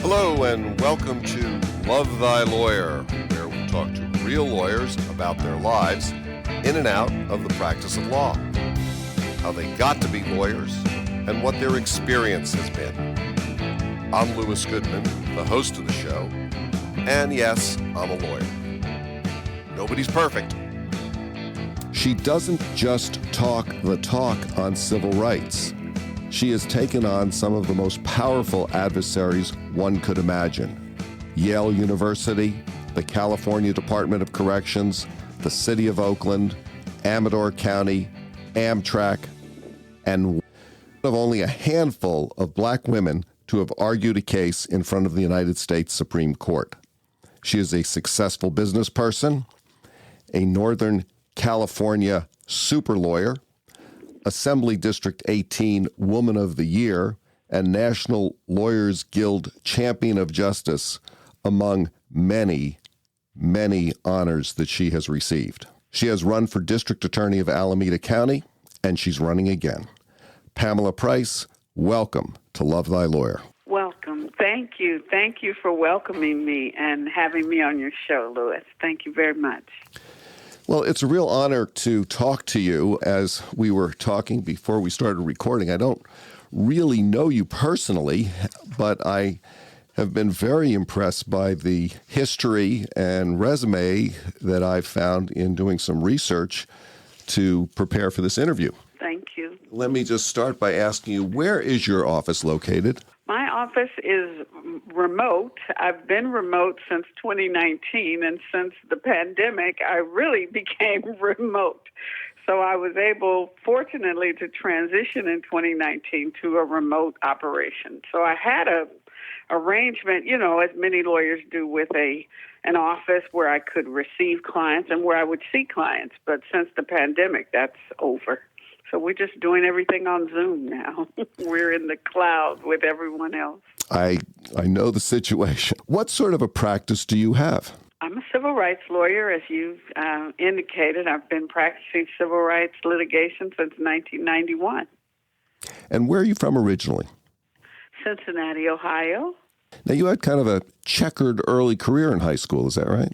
Hello and welcome to Love Thy Lawyer, where we talk to real lawyers about their lives in and out of the practice of law, how they got to be lawyers, and what their experience has been. I'm Louis Goodman, the host of the show, and yes, I'm a lawyer. Nobody's perfect. She doesn't just talk the talk on civil rights. She has taken on some of the most powerful adversaries one could imagine. Yale University, the California Department of Corrections, the City of Oakland, Alameda County, AMTRAK, and one of only a handful of black women to have argued a case in front of the United States Supreme Court. She is a successful business person, a Northern California super lawyer, Assembly District 18 Woman of the Year, and National Lawyers Guild Champion of Justice, among many, many honors that she has received. She has run for District Attorney of Alameda County, and she's running again. Pamela Price, welcome to Love Thy Lawyer. Welcome. Thank you. Thank you for welcoming me and having me on your show, Louis. Thank you very much. Well, it's a real honor to talk to you. As we were talking before we started recording, I don't really know you personally, but I have been very impressed by the history and resume that I've found in doing some research to prepare for this interview. Thank you. Let me just start by asking you, where is your office located? My office is remote. I've been remote since 2019, and since the pandemic, I really became remote. So I was able, fortunately, to transition in 2019 to a remote operation. So I had a arrangement, as many lawyers do, with an office where I could receive clients and where I would see clients. But since the pandemic, that's over. So we're just doing everything on Zoom now. We're in the cloud with everyone else. I know the situation. What sort of a practice do you have? I'm a civil rights lawyer, as you've indicated. I've been practicing civil rights litigation since 1991. And where are you from originally? Cincinnati, Ohio. Now, you had kind of a checkered early career in high school, is that right?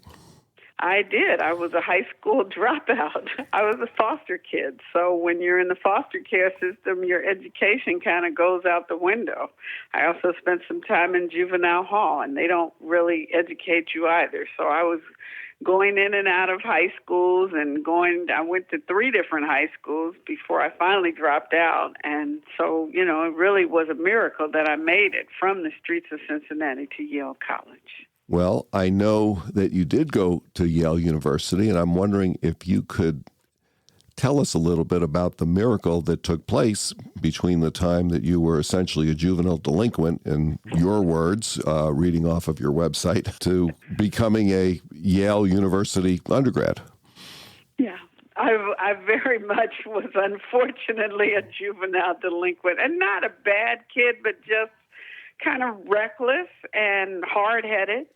I did. I was a high school dropout. I was a foster kid. So when you're in the foster care system, your education kind of goes out the window. I also spent some time in juvenile hall, and they don't really educate you either. So I was going in and out of high schools I went to 3 different high schools before I finally dropped out. And so, it really was a miracle that I made it from the streets of Cincinnati to Yale College. Well, I know that you did go to Yale University, and I'm wondering if you could tell us a little bit about the miracle that took place between the time that you were essentially a juvenile delinquent, in your words, reading off of your website, to becoming a Yale University undergrad. Yeah. I very much was unfortunately a juvenile delinquent, and not a bad kid, but just kind of reckless and hard-headed.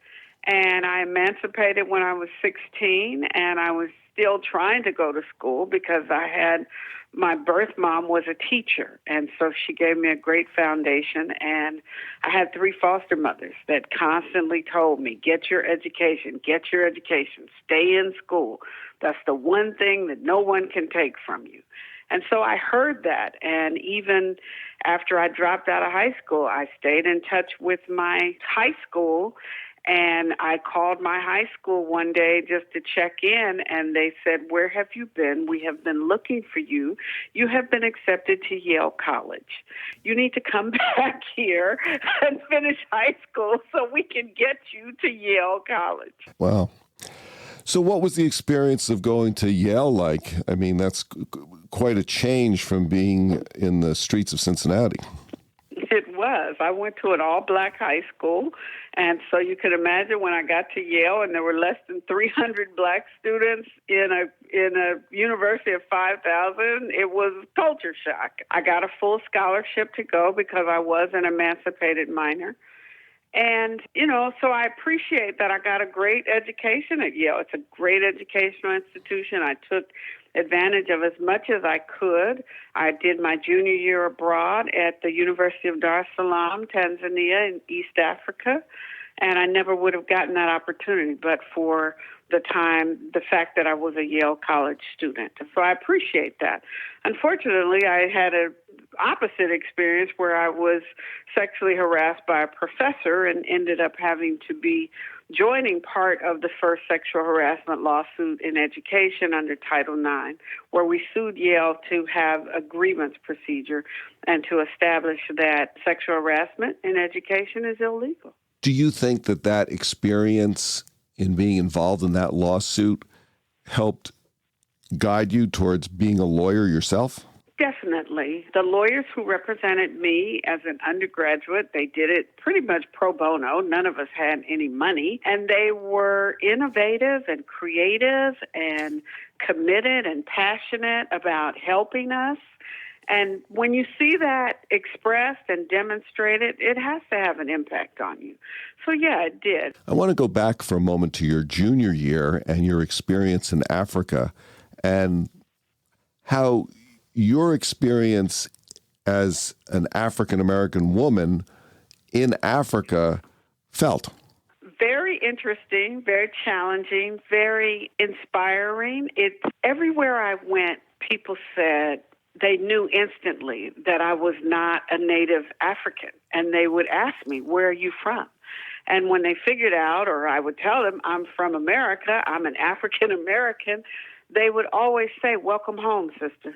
And I emancipated when I was 16, and I was still trying to go to school because my birth mom was a teacher, and so she gave me a great foundation. And I had 3 foster mothers that constantly told me, get your education, stay in school. That's the one thing that no one can take from you. And so I heard that, and even after I dropped out of high school, I stayed in touch with my high school, and I called my high school one day just to check in, and they said, where have you been? We have been looking for you. You have been accepted to Yale College. You need to come back here and finish high school so we can get you to Yale College. Wow. So what was the experience of going to Yale like? I mean, that's quite a change from being in the streets of Cincinnati. It was. I went to an all-black high school, and so you could imagine when I got to Yale and there were less than 300 black students in a university of 5,000, it was culture shock. I got a full scholarship to go because I was an emancipated minor. And, so I appreciate that I got a great education at Yale. It's a great educational institution. I took advantage of as much as I could. I did my junior year abroad at the University of Dar es Salaam, Tanzania, in East Africa, and I never would have gotten that opportunity but for the fact that I was a Yale College student. So I appreciate that. Unfortunately, I had an opposite experience where I was sexually harassed by a professor and ended up having to be joining part of the first sexual harassment lawsuit in education under Title IX, where we sued Yale to have a grievance procedure and to establish that sexual harassment in education is illegal. Do you think that that experience in being involved in that lawsuit helped guide you towards being a lawyer yourself? Definitely. The lawyers who represented me as an undergraduate, they did it pretty much pro bono. None of us had any money. And they were innovative and creative and committed and passionate about helping us. And when you see that expressed and demonstrated, it has to have an impact on you. So, yeah, it did. I want to go back for a moment to your junior year and your experience in Africa and how your experience as an African-American woman in Africa felt. Very interesting, very challenging, very inspiring. Everywhere I went, people said, they knew instantly that I was not a native African. And they would ask me, where are you from? And when they figured out, or I would tell them, I'm from America, I'm an African American, they would always say, welcome home, sister.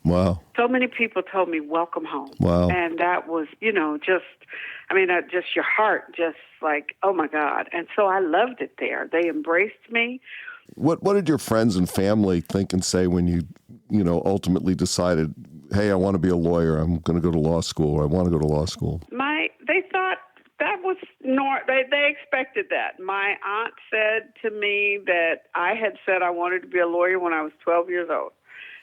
Wow. So many people told me, welcome home. Wow. And that was, just your heart, just like, oh my God. And so I loved it there. They embraced me. What did your friends and family think and say when you ultimately decided, hey, I want to be a lawyer, I'm going to go to law school, or I want to go to law school? They thought that was they expected that. My aunt said to me that I had said I wanted to be a lawyer when I was 12 years old.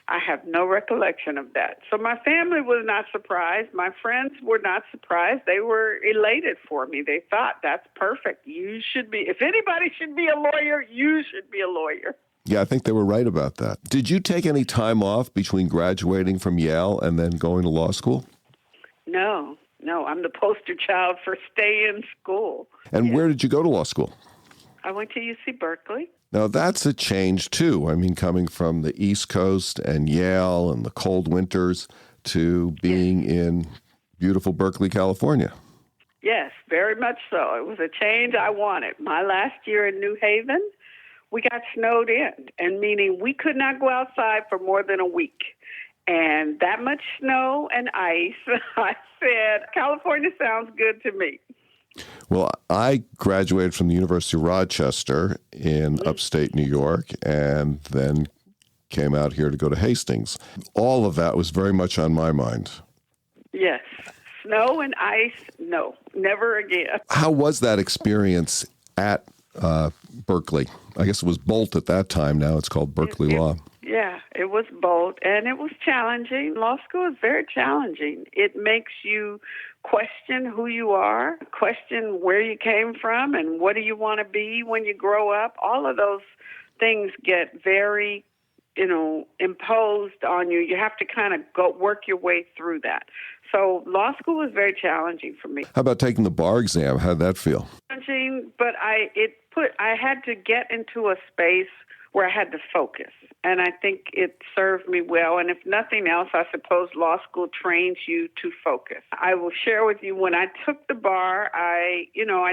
I have no recollection of that. So my family was not surprised. My friends were not surprised. They were elated for me. They thought, that's perfect. You should be. If anybody should be a lawyer, you should be a lawyer. Yeah, I think they were right about that. Did you take any time off between graduating from Yale and then going to law school? No. I'm the poster child for stay in school. And Where did you go to law school? I went to UC Berkeley. Now, that's a change, too. I mean, coming from the East Coast and Yale and the cold winters to being in beautiful Berkeley, California. Yes, very much so. It was a change I wanted. My last year in New Haven, we got snowed in, and meaning we could not go outside for more than a week. And that much snow and ice, I said, California sounds good to me. Well, I graduated from the University of Rochester in upstate New York and then came out here to go to Hastings. All of that was very much on my mind. Yes. Snow and ice, no, never again. How was that experience at Berkeley? I guess it was Boalt at that time. Now it's called Berkeley Law. Yeah, it was Boalt, and it was challenging. Law school is very challenging. It makes you question who you are, question where you came from, and what do you want to be when you grow up. All of those things get very, imposed on you. You have to kind of go work your way through that. So law school was very challenging for me. How about taking the bar exam? How'd that feel? Challenging, but I had to get into a space where I had to focus. And I think it served me well. And if nothing else, I suppose law school trains you to focus. I will share with you, when I took the bar, I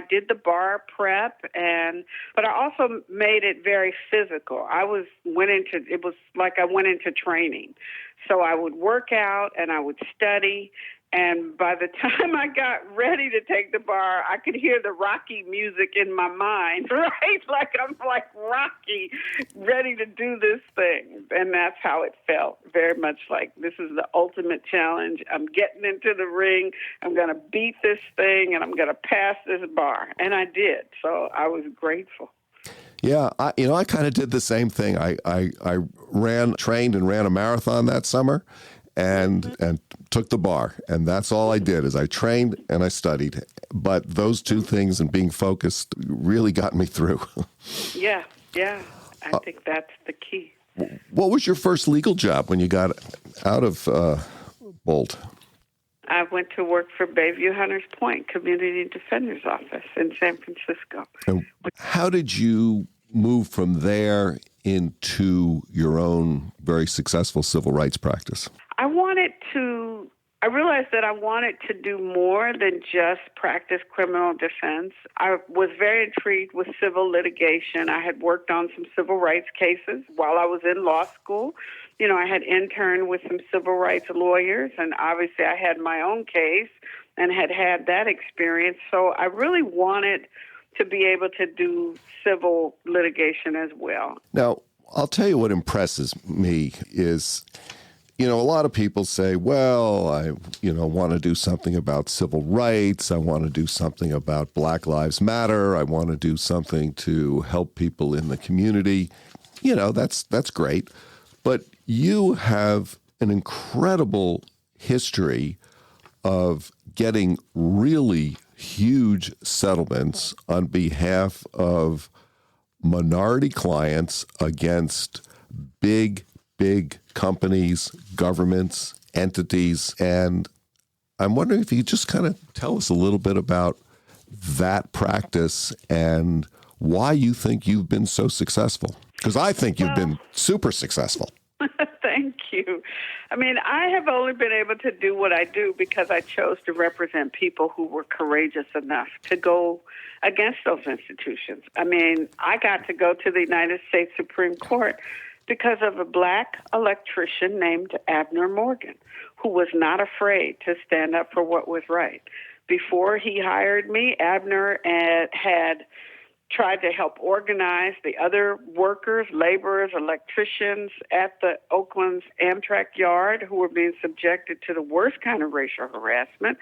did the bar prep, but I also made it very physical. It was like I went into training. So I would work out and I would study. And by the time I got ready to take the bar, I could hear the Rocky music in my mind, right? Like I'm like Rocky, ready to do this thing. And that's how it felt, very much like this is the ultimate challenge. I'm getting into the ring. I'm going to beat this thing, and I'm going to pass this bar. And I did. So I was grateful. Yeah, I kind of did the same thing. I trained and ran a marathon that summer. And took the bar. And that's all I did is I trained and I studied. But those two things and being focused really got me through. Yeah. I think that's the key. What was your first legal job when you got out of Boalt? I went to work for Bayview Hunters Point Community Defender's Office in San Francisco. And how did you move from there into your own very successful civil rights practice? I realized that I wanted to do more than just practice criminal defense. I was very intrigued with civil litigation. I had worked on some civil rights cases while I was in law school. I had interned with some civil rights lawyers, and obviously I had my own case and had that experience. So I really wanted to be able to do civil litigation as well. Now, I'll tell you what impresses me is, a lot of people say, well, I, want to do something about civil rights. I want to do something about Black Lives Matter. I want to do something to help people in the community. That's great. But you have an incredible history of getting really huge settlements on behalf of minority clients against big companies, governments, entities. And I'm wondering if you could just kind of tell us a little bit about that practice and why you think you've been so successful. Because I think you've been super successful. Thank you. I have only been able to do what I do because I chose to represent people who were courageous enough to go against those institutions. I got to go to the United States Supreme Court because of a Black electrician named Abner Morgan, who was not afraid to stand up for what was right. Before he hired me, Abner had tried to help organize the other workers, laborers, electricians at the Oakland's AMTRAK yard who were being subjected to the worst kind of racial harassment.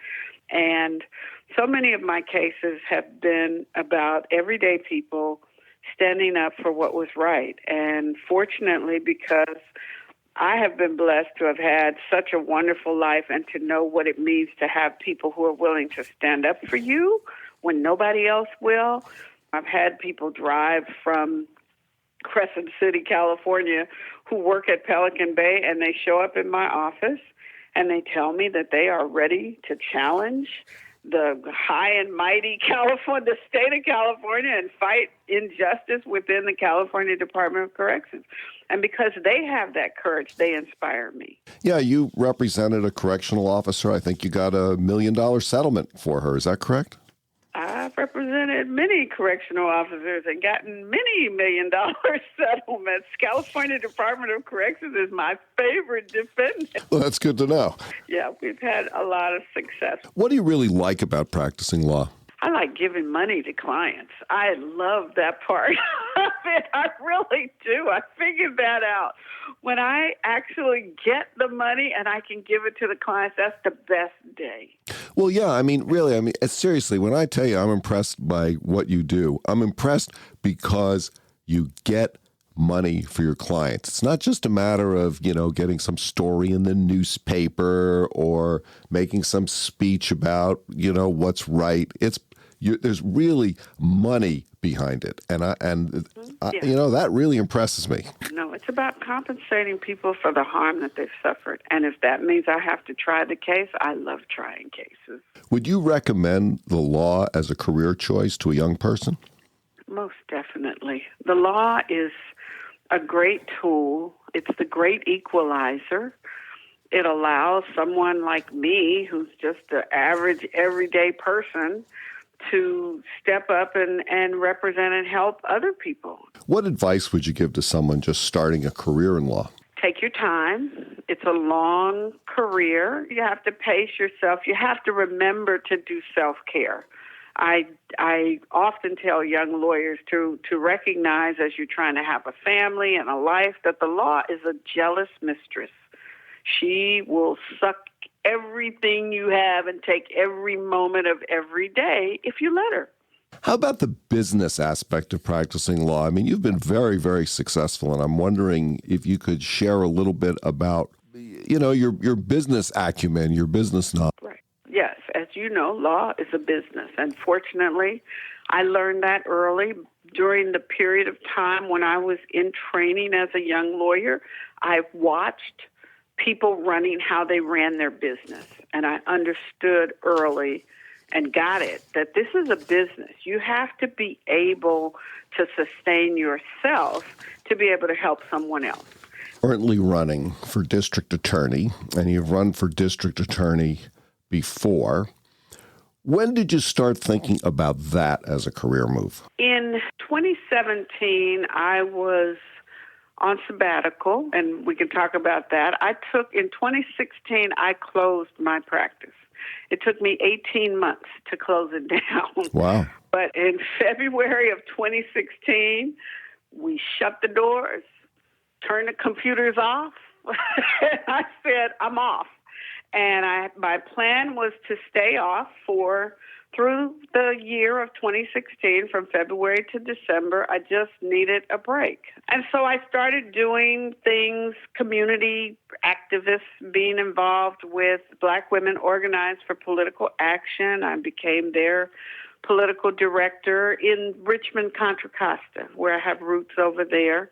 And so many of my cases have been about everyday people standing up for what was right. And fortunately, because I have been blessed to have had such a wonderful life and to know what it means to have people who are willing to stand up for you when nobody else will. I've had people drive from Crescent City, California, who work at Pelican Bay, and they show up in my office, and they tell me that they are ready to challenge the high and mighty the state of California, and fight injustice within the California Department of Corrections. And because they have that courage, they inspire me. Yeah, you represented a correctional officer. I think you got $1 million settlement for her. Is that correct? I've represented many correctional officers and gotten many $1 million settlements. California Department of Corrections is my favorite defendant. Well, that's good to know. Yeah, we've had a lot of success. What do you really like about practicing law? I like giving money to clients. I love that part of it. I really do. I figured that out. When I actually get the money and I can give it to the clients, that's the best day. Well, yeah, really, seriously, when I tell you I'm impressed by what you do, I'm impressed because you get money for your clients. It's not just a matter of, getting some story in the newspaper or making some speech about, what's right. There's really money behind it. And that really impresses me. No, it's about compensating people for the harm that they've suffered. And if that means I have to try the case, I love trying cases. Would you recommend the law as a career choice to a young person? Most definitely. The law is a great tool. It's the great equalizer. It allows someone like me, who's just an average, everyday person, to step up and represent and help other people. What advice would you give to someone just starting a career in law? Take your time. It's a long career. You have to pace yourself. You have to remember to do self-care. I often tell young lawyers to recognize, as you're trying to have a family and a life, that the law is a jealous mistress. She will suck everything you have and take every moment of every day if you let her. How about the business aspect of practicing law? You've been very, very successful, and I'm wondering if you could share a little bit about, your business acumen, your business knowledge. Right. Yes. As you know, law is a business. And fortunately, I learned that early during the period of time when I was in training as a young lawyer, I watched people running how they ran their business. And I understood early and got it that this is a business. You have to be able to sustain yourself to be able to help someone else. Currently running for district attorney, and you've run for district attorney before. When did you start thinking about that as a career move? In 2017, I was on sabbatical, and we can talk about that. In 2016, I closed my practice. It took me 18 months to close it down. Wow. But in February of 2016, we shut the doors, turned the computers off, and I said, I'm off. And my plan was to stay off through the year of 2016, from February to December. I just needed a break. And so I started doing things, community activists, being involved with Black Women Organized for Political Action. I became their political director in Richmond, Contra Costa, where I have roots over there.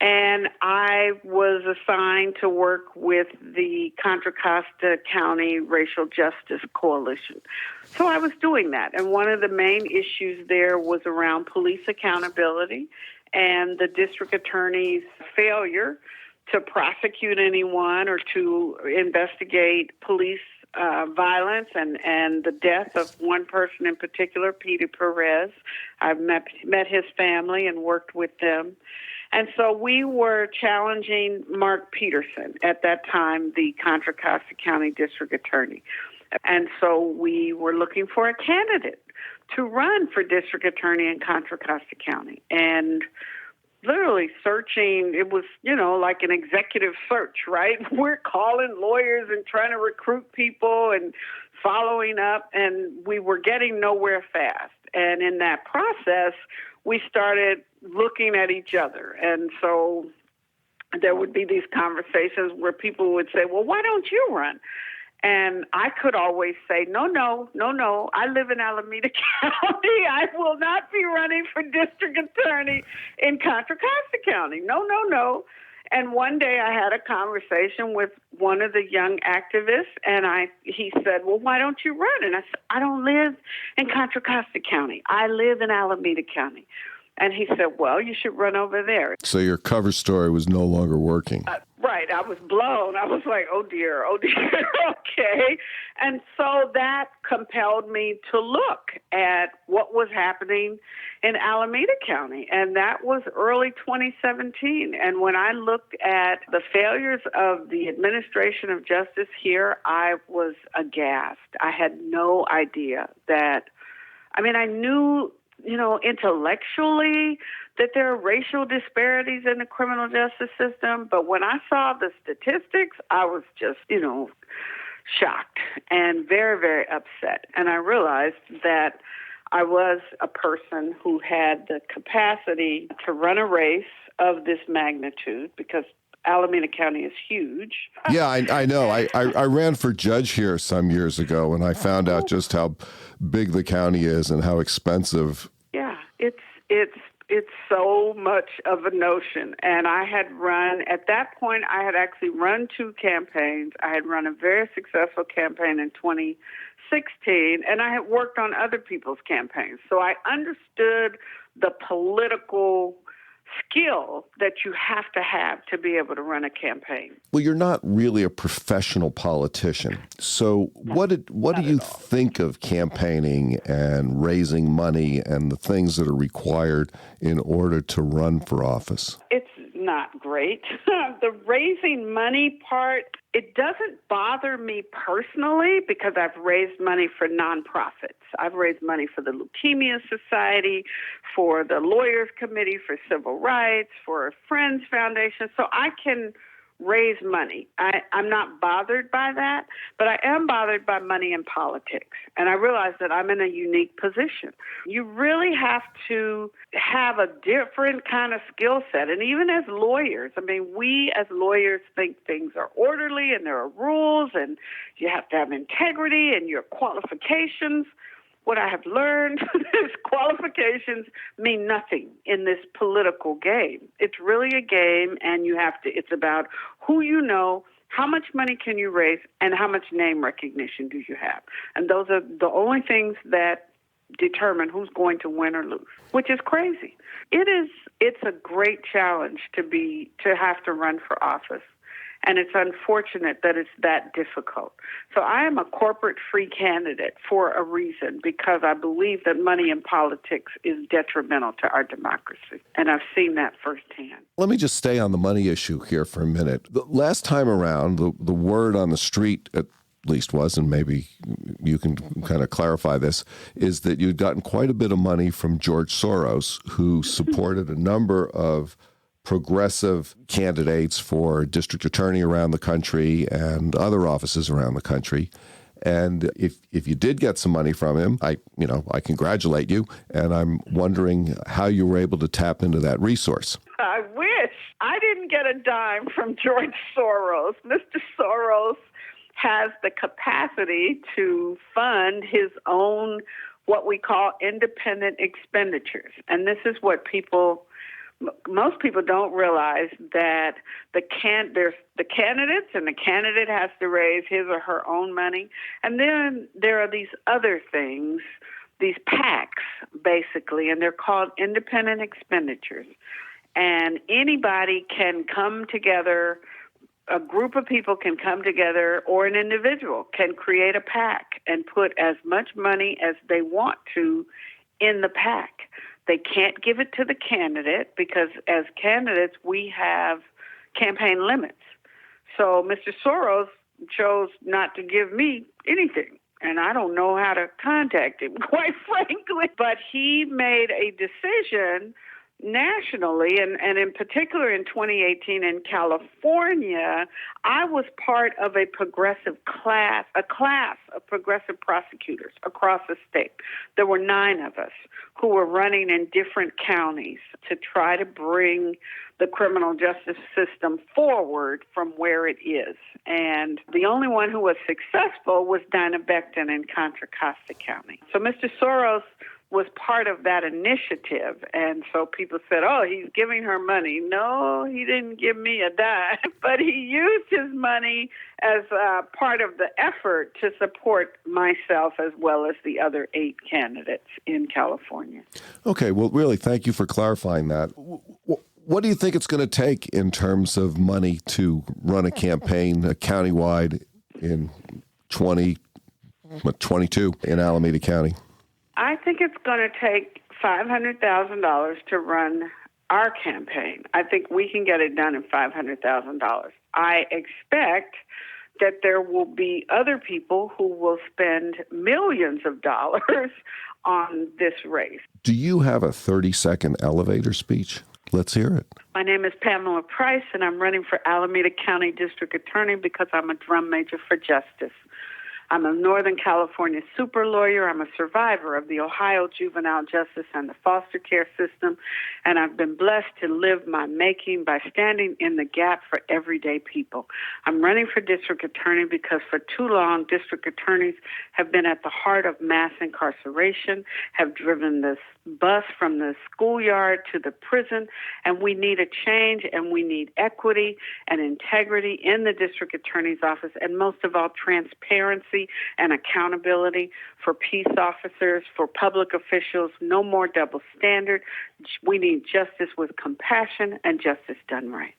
And I was assigned to work with the Contra Costa County Racial Justice Coalition. So I was doing that. And one of the main issues there was around police accountability and the district attorney's failure to prosecute anyone or to investigate police violence and the death of one person in particular, Peter Perez. I've met his family and worked with them. And so we were challenging Mark Peterson, at that time the Contra Costa County District Attorney. And so we were looking for a candidate to run for District Attorney in Contra Costa County. And literally searching, it was, like an executive search, right? We're calling lawyers and trying to recruit people and following up, and we were getting nowhere fast. And in that process, we started looking at each other. And so there would be these conversations where people would say, well, why don't you run? And I could always say, no, I live in Alameda County. I will not be running for district attorney in Contra Costa County. No. And one day I had a conversation with one of the young activists, and he said, well, why don't you run? And I said, I don't live in Contra Costa County. I live in Alameda County. And he said, well, you should run over there. So your cover story was no longer working. Right. I was blown. I was like, oh, dear. Okay. And so that compelled me to look at what was happening in Alameda County. And that was early 2017. And when I looked at the failures of the administration of justice here, I was aghast. I had no idea I knew, intellectually that there are racial disparities in the criminal justice system. But when I saw the statistics, I was just, shocked and very, very upset. And I realized that I was a person who had the capacity to run a race of this magnitude, because Alameda County is huge. Yeah, I know. I ran for judge here some years ago, and I found out just how big the county is and how expensive. Yeah, it's so much of a notion. And I had run, at that point, I had actually run 2 campaigns. I had run a very successful campaign in 2016, and I had worked on other people's campaigns. So I understood the political skill that you have to be able to run a campaign. Well, you're not really a professional politician. So what do you think of campaigning and raising money and the things that are required in order to run for office? It's not great. The raising money part, it doesn't bother me personally, because I've raised money for nonprofits. I've raised money for the Leukemia Society, for the Lawyers Committee for Civil Rights, for Friends Foundation. So I can raise money. I'm not bothered by that, but I am bothered by money in politics. And I realize that I'm in a unique position. You really have to have a different kind of skill set. And even as lawyers, we as lawyers think things are orderly and there are rules and you have to have integrity and your qualifications. what I have learned is qualifications mean nothing in this political game. It's really a game, and it's about who you know, how much money can you raise, and how much name recognition do you have. And those are the only things that determine who's going to win or lose, which is crazy. It's a great challenge to have to run for office. And it's unfortunate that it's that difficult. So I am a corporate-free candidate for a reason, because I believe that money in politics is detrimental to our democracy. And I've seen that firsthand. Let me just stay on the money issue here for a minute. The last time around, the word on the street, at least was, and maybe you can kind of clarify this, is that you'd gotten quite a bit of money from George Soros, who supported a number of progressive candidates for district attorney around the country and other offices around the country. And if you did get some money from him, I congratulate you, and I'm wondering how you were able to tap into that resource. I wish. I didn't get a dime from George Soros. Mr. Soros has the capacity to fund his own, what we call independent expenditures. And this is what most people don't realize, that there's the candidates, and the candidate has to raise his or her own money. And then there are these other things, these PACs, basically, and they're called independent expenditures. And anybody can come together, a group of people can come together, or an individual can create a PAC and put as much money as they want to in the PAC. They can't give it to the candidate, because as candidates, we have campaign limits. So Mr. Soros chose not to give me anything, and I don't know how to contact him, quite frankly. But he made a decision nationally, and in particular in 2018 in California. I was part of a class of progressive prosecutors across the state. There were 9 of us who were running in different counties to try to bring the criminal justice system forward from where it is. And the only one who was successful was Dinah Becton in Contra Costa County. So Mr. Soros was part of that initiative. And so people said, oh, he's giving her money. No, he didn't give me a dime. But he used his money as part of the effort to support myself as well as the other 8 candidates in California. Okay, well, really, thank you for clarifying that. What do you think it's going to take in terms of money to run a campaign countywide in 2022 in Alameda County? I think it's going to take $500,000 to run our campaign. I think we can get it done in $500,000. I expect that there will be other people who will spend millions of dollars on this race. Do you have a 30-second elevator speech? Let's hear it. My name is Pamela Price, and I'm running for Alameda County District Attorney because I'm a drum major for justice. I'm a Northern California super lawyer. I'm a survivor of the Ohio juvenile justice and the foster care system, and I've been blessed to live my making by standing in the gap for everyday people. I'm running for district attorney because for too long, district attorneys have been at the heart of mass incarceration, have driven this bus from the schoolyard to the prison, and we need a change, and we need equity and integrity in the district attorney's office, and most of all, transparency and accountability for peace officers, for public officials. No more double standard. We need justice with compassion and justice done right.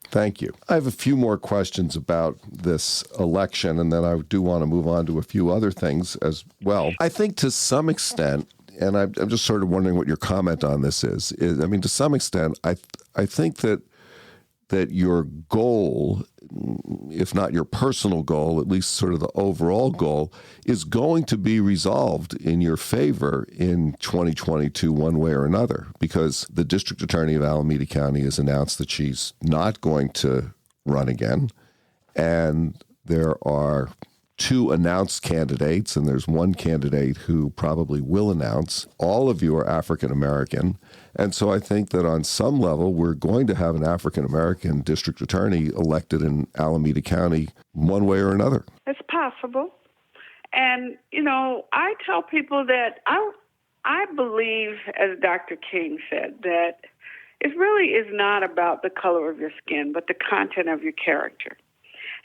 Thank you. I have a few more questions about this election, and then I do want to move on to a few other things as well. I think to some extent, and I'm just sort of wondering what your comment on this is I mean, to some extent, I think that your goal, if not your personal goal, at least sort of the overall goal, is going to be resolved in your favor in 2022 one way or another, because the district attorney of Alameda County has announced that she's not going to run again, and there are 2 announced candidates, and there's 1 candidate who probably will announce. All of you are African American. And so I think that on some level, we're going to have an African American district attorney elected in Alameda County one way or another. It's possible. And, I tell people that I believe, as Dr. King said, that it really is not about the color of your skin, but the content of your character.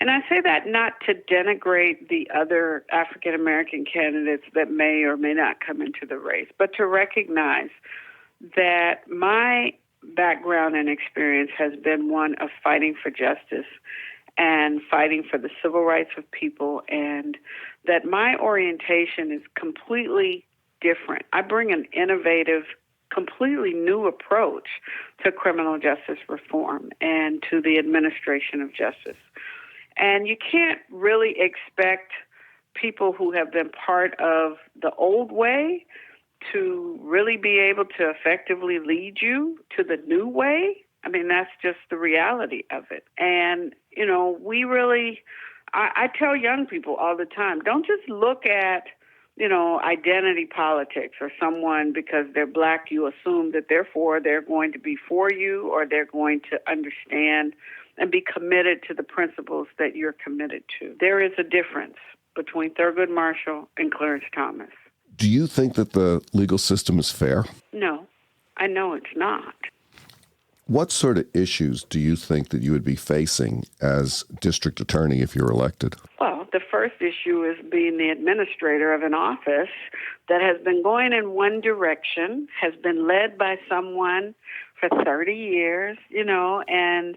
And I say that not to denigrate the other African-American candidates that may or may not come into the race, but to recognize that my background and experience has been one of fighting for justice and fighting for the civil rights of people, and that my orientation is completely different. I bring an innovative, completely new approach to criminal justice reform and to the administration of justice. And you can't really expect people who have been part of the old way to really be able to effectively lead you to the new way. I mean, that's just the reality of it. And, I tell young people all the time, don't just look at, identity politics or someone because they're black, you assume that therefore they're going to be for you or they're going to understand and be committed to the principles that you're committed to. There is a difference between Thurgood Marshall and Clarence Thomas. Do you think that the legal system is fair? No, I know it's not. What sort of issues do you think that you would be facing as district attorney if you're elected? Well, the first issue is being the administrator of an office that has been going in one direction, has been led by someone for 30 years, and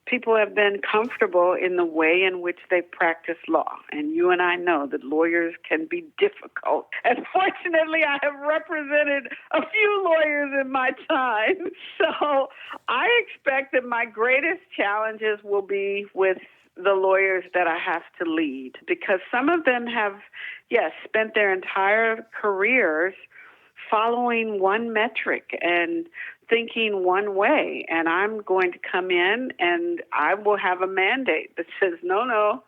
people have been comfortable in the way in which they practice law. And you and I know that lawyers can be difficult. And fortunately, I have represented a few lawyers in my time. So I expect that my greatest challenges will be with the lawyers that I have to lead, because some of them have, spent their entire careers following one metric and thinking one way, and I'm going to come in and I will have a mandate that says, no,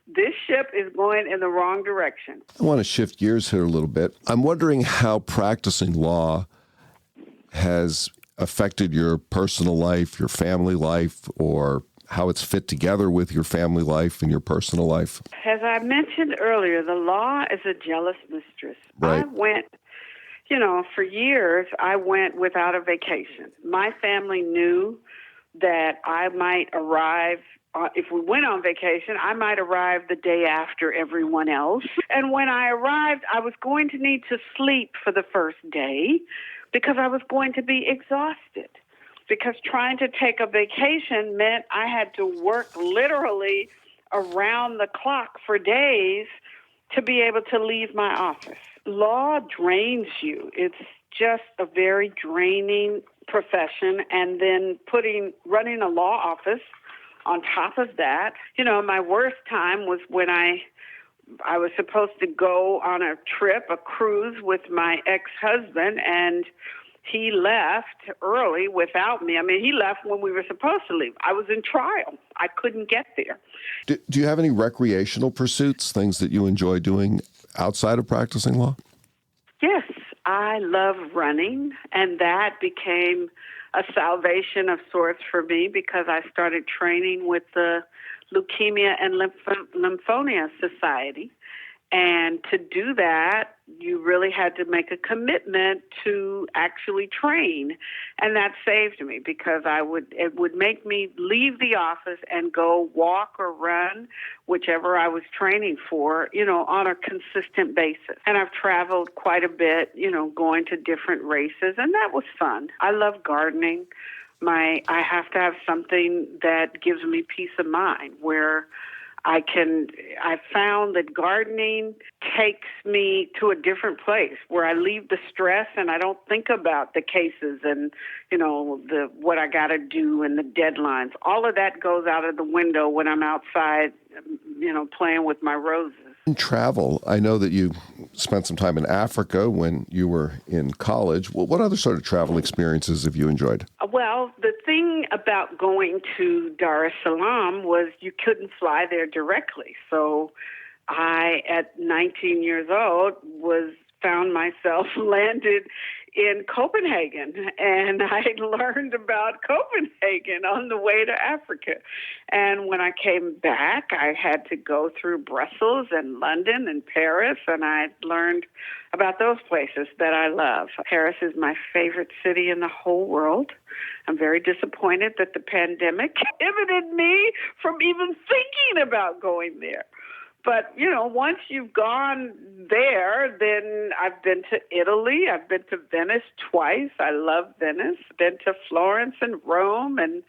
this ship is going in the wrong direction. I want to shift gears here a little bit. I'm wondering how practicing law has affected your personal life, your family life, or how it's fit together with your family life and your personal life. As I mentioned earlier, the law is a jealous mistress. Right. I went for years, I went without a vacation. My family knew that I might arrive, if we went on vacation, I might arrive the day after everyone else. And when I arrived, I was going to need to sleep for the first day because I was going to be exhausted. Because trying to take a vacation meant I had to work literally around the clock for days to be able to leave my office. Law drains you. It's just a very draining profession. And then running a law office on top of that, my worst time was when I was supposed to go on a trip, a cruise with my ex-husband, and he left early without me. I mean, he left when we were supposed to leave. I was in trial. I couldn't get there. Do you have any recreational pursuits, things that you enjoy doing outside of practicing law? Yes, I love running, and that became a salvation of sorts for me because I started training with the Leukemia and Lymphonia Society. And to do that, you really had to make a commitment to actually train. And that saved me because it would make me leave the office and go walk or run, whichever I was training for, on a consistent basis. And I've traveled quite a bit, going to different races, and that was fun. I love gardening. I have to have something that gives me peace of mind where I found that gardening takes me to a different place where I leave the stress and I don't think about the cases and, what I got to do and the deadlines. All of that goes out of the window when I'm outside, playing with my roses. In travel, I know that you spent some time in Africa when you were in college. Well, what other sort of travel experiences have you enjoyed? Well, the thing about going to Dar es Salaam was you couldn't fly there directly. So I, at 19 years old, found myself landed in Copenhagen, and I learned about Copenhagen on the way to Africa. And when I came back, I had to go through Brussels and London and Paris, and I learned about those places that I love. Paris is my favorite city in the whole world. I'm very disappointed that the pandemic inhibited me from even thinking about going there. But, once you've gone there, then I've been to Italy. I've been to Venice twice. I love Venice. Been to Florence and Rome, and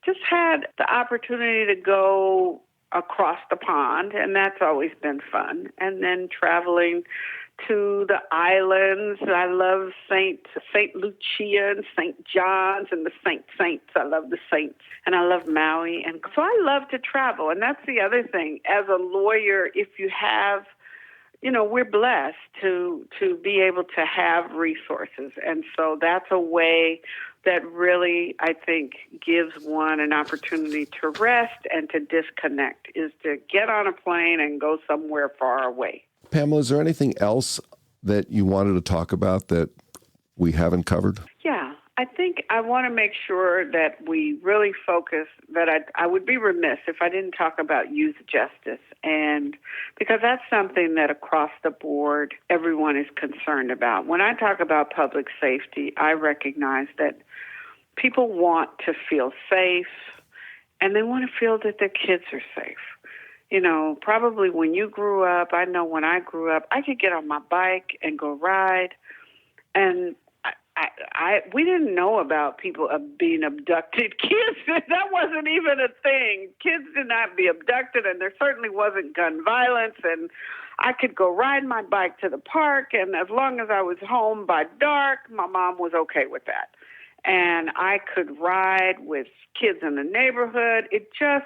just had the opportunity to go across the pond, and that's always been fun. And then traveling to the islands. I love Saint Lucia and St. John's and the Saints. I love the Saints. And I love Maui. And so I love to travel. And that's the other thing. As a lawyer, if you have, we're blessed to be able to have resources. And so that's a way that really, I think, gives one an opportunity to rest and to disconnect, is to get on a plane and go somewhere far away. Pamela, is there anything else that you wanted to talk about that we haven't covered? Yeah, I think I want to make sure that we really focus, that I would be remiss if I didn't talk about youth justice, and because that's something that across the board everyone is concerned about. When I talk about public safety, I recognize that people want to feel safe, and they want to feel that their kids are safe. Probably when you grew up, I know when I grew up, I could get on my bike and go ride. And we didn't know about people being abducted. Kids, that wasn't even a thing. Kids did not be abducted, and there certainly wasn't gun violence. And I could go ride my bike to the park, and as long as I was home by dark, my mom was okay with that. And I could ride with kids in the neighborhood. It just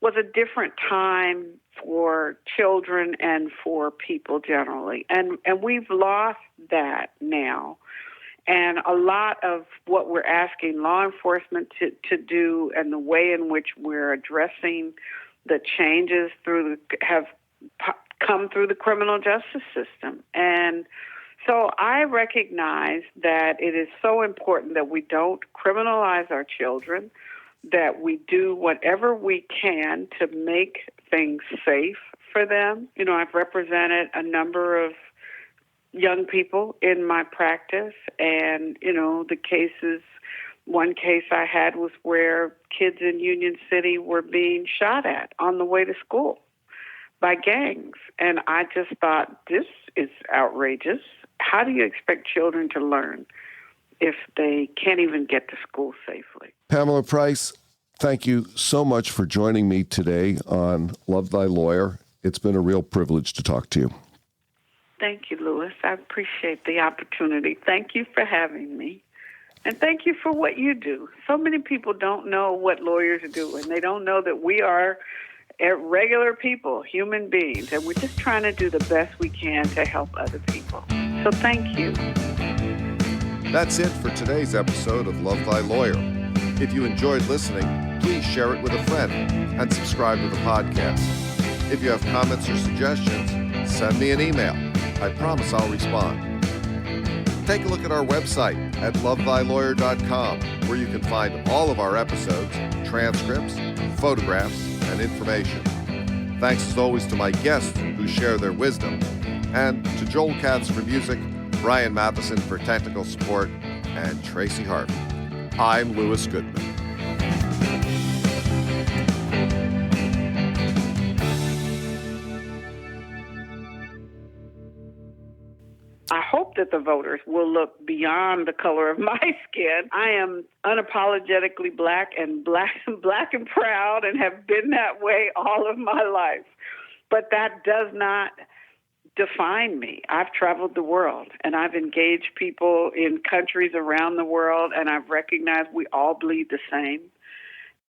was a different time for children and for people generally. And we've lost that now. And a lot of what we're asking law enforcement to do, and the way in which we're addressing the changes have come through the criminal justice system. And so I recognize that it is so important that we don't criminalize our children, that we do whatever we can to make things safe for them. I've represented a number of young people in my practice, and, the cases, one case I had was where kids in Union City were being shot at on the way to school by gangs. And I just thought, this is outrageous. How do you expect children to learn if they can't even get to school safely? Pamela Price, thank you so much for joining me today on Love Thy Lawyer. It's been a real privilege to talk to you. Thank you, Louis. I appreciate the opportunity. Thank you for having me. And thank you for what you do. So many people don't know what lawyers do, and they don't know that we are regular people, human beings, and we're just trying to do the best we can to help other people. So thank you. That's it for today's episode of Love Thy Lawyer. If you enjoyed listening, please share it with a friend and subscribe to the podcast. If you have comments or suggestions, send me an email. I promise I'll respond. Take a look at our website at lovethylawyer.com, where you can find all of our episodes, transcripts, photographs, and information. Thanks as always to my guests who share their wisdom, and to Joel Katz for music, Bryan Matheson for technical support, and Tracy Harvey. I'm Louis Goodman. I hope that the voters will look beyond the color of my skin. I am unapologetically black and proud, and have been that way all of my life. But that does not define me. I've traveled the world, and I've engaged people in countries around the world, and I've recognized we all bleed the same.